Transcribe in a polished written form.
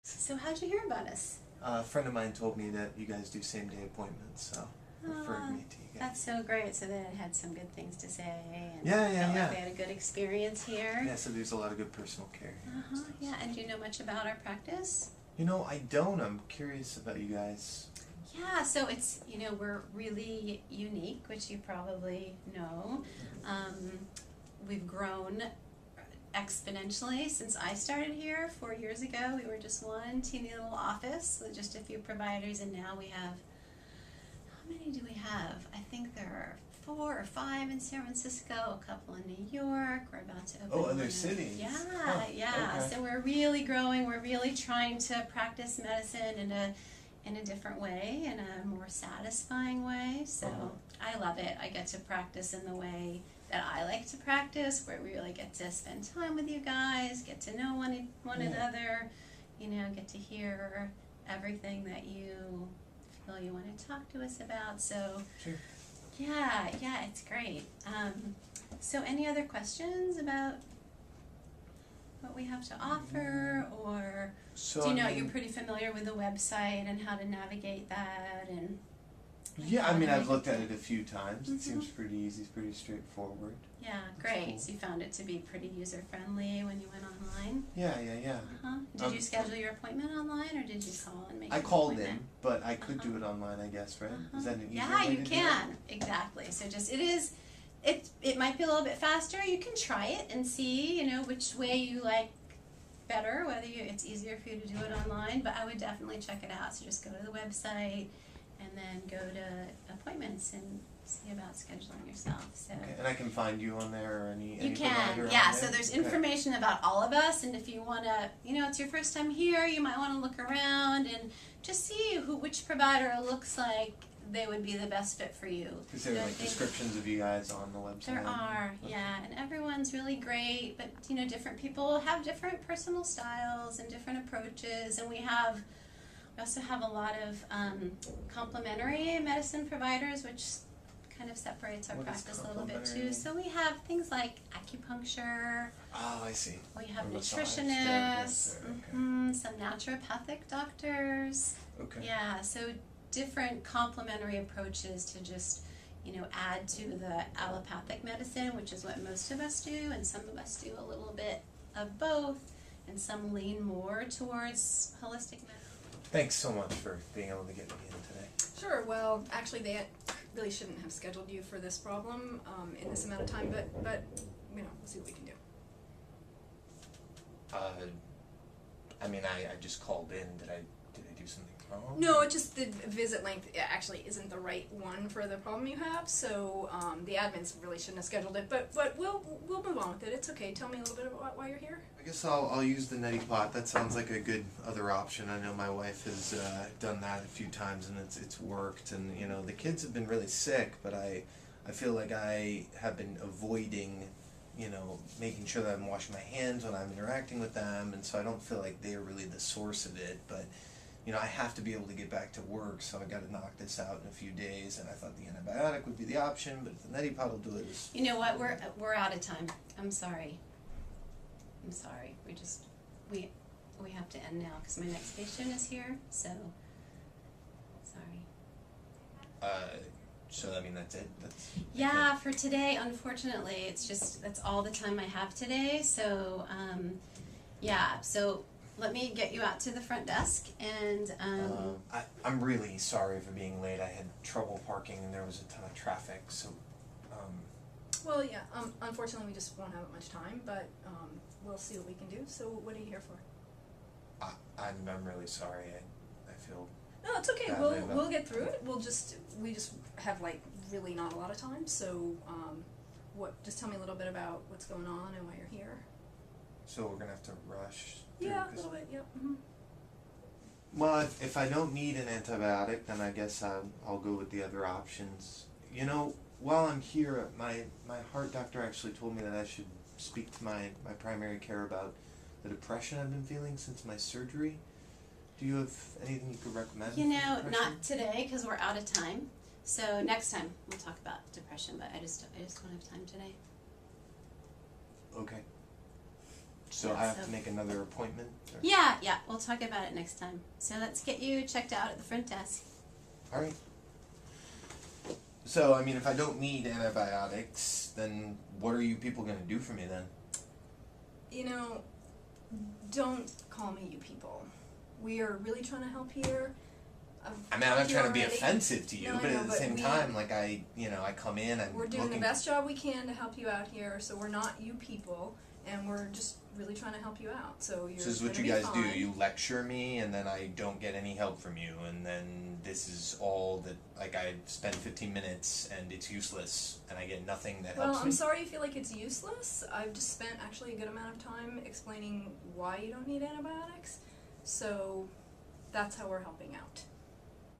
So how'd you hear about us? A friend of mine told me that you guys do same-day appointments, so referred me to you guys. That's so great. So they had some good things to say, and Yeah. like they had a good experience here. Yeah, so there's a lot of good personal care here. Yeah, and do you know much about our practice? You know, I don't. I'm curious about you guys. Yeah, so it's, we're really unique, which you probably know. We've grown exponentially since I started here 4 years ago. We were just one teeny little office with just a few providers, and now we have, how many do we have? I think there are 4 or 5 in San Francisco, a couple in New York. We're about to open Other one cities. Yeah, Huh, yeah. okay. So we're really growing. We're really trying to practice medicine in a different way, in a more satisfying way. So I love it. I get to practice in the way that I like to practice, where we really get to spend time with you guys, get to know one another, get to hear everything that you feel you want to talk to us about. So Sure. yeah, it's great. So any other questions about what we have to offer, or So, do you know, I mean, you're pretty familiar with the website and how to navigate that? And yeah, I mean, I've looked at it a few times. It Mhm. seems pretty easy, it's pretty straightforward. yeah, great. cool. So you found it to be pretty user-friendly when you went online? Yeah. Did you schedule your appointment online, or did you call and make I an called appointment? in, but I could do it online, I guess, right? Is that an easier Yeah, way you to do can. Exactly. So just it might be a little bit faster. You can try it and see, which way you like better, whether it's easier for you to do it online, but I would definitely check it out. So just go to the website and then go to appointments and see about scheduling yourself. So Okay, and I can find you on there or any you provider can, on yeah. there? So there's Okay. information about all of us, and if you want to, it's your first time here, you might want to look around and just see which provider looks like they would be the best fit for you. Is there like descriptions of you guys on the website? There are, Okay. yeah, and everyone's really great, but different people have different personal styles and different approaches, and we also have a lot of complementary medicine providers, which kind of separates our What is practice a little bit too. complementary? So we have things like acupuncture, Oh, I see. we have Or massage nutritionists, therapists, or- some naturopathic doctors. Okay. Yeah, so different complementary approaches to just, add to the allopathic medicine, which is what most of us do, and some of us do a little bit of both, and some lean more towards holistic medicine. Thanks so much for being able to get me in today. Sure, well, actually they really shouldn't have scheduled you for this problem in this amount of time, but we'll see what we can do. I mean, I just called in. Did I do something wrong? No, it's just the visit length actually isn't the right one for the problem you have, so the admins really shouldn't have scheduled it, but we'll move on with it. It's okay. Tell me a little bit about why you're here. I guess I'll use the neti pot. That sounds like a good other option. I know my wife has done that a few times and it's worked. And the kids have been really sick, but I feel like I have been avoiding making sure that I'm washing my hands when I'm interacting with them, and so I don't feel like they're really the source of it. But I have to be able to get back to work, so I got to knock this out in a few days. And I thought the antibiotic would be the option, but if the neti pot will do it. You know what? We're out of time. I'm sorry. We have to end now because my next patient is here. So sorry. So I mean that's it. Yeah, for today, unfortunately, that's all the time I have today. So so let me get you out to the front desk, and I'm really sorry for being late. I had trouble parking and there was a ton of traffic. So Well, yeah, unfortunately we just won't have much time, but we'll see what we can do. So what are you here for? I'm really sorry. I feel. No, it's okay. badly about We'll get through it. We just have like really not a lot of time. So just tell me a little bit about what's going on and why you're here. So we're gonna have to rush. through Yeah, a 'cause- little bit. Yeah. Mm-hmm. Well, if I don't need an antibiotic, then I guess I'll go with the other options. While I'm here, my heart doctor actually told me that I should speak to my primary care about the depression I've been feeling since my surgery. Do you have anything you could recommend? for depression? not today because we're out of time. So next time we'll talk about depression, but I just don't have time today. Okay. So I have to make another appointment? Or? Yeah, we'll talk about it next time. So let's get you checked out at the front desk. Alright. So, I mean, if I don't need antibiotics, then what are you people going to do for me then? You know, don't call me you people. We are really trying to help here. I mean, I'm not trying to be already. offensive to you, No, I but know, at the but same time, like I come in, I'm we're doing looking. the best job we can to help you out here, so we're not you people, and we're just really trying to help you out. So you're This is what gonna you be guys fine. do. You lecture me, and then I don't get any help from you, and then this is all that. Like I spend 15 minutes, and it's useless, and I get nothing that Well, helps I'm me. sorry you feel like it's useless. I've just spent actually a good amount of time explaining why you don't need antibiotics, so that's how we're helping out.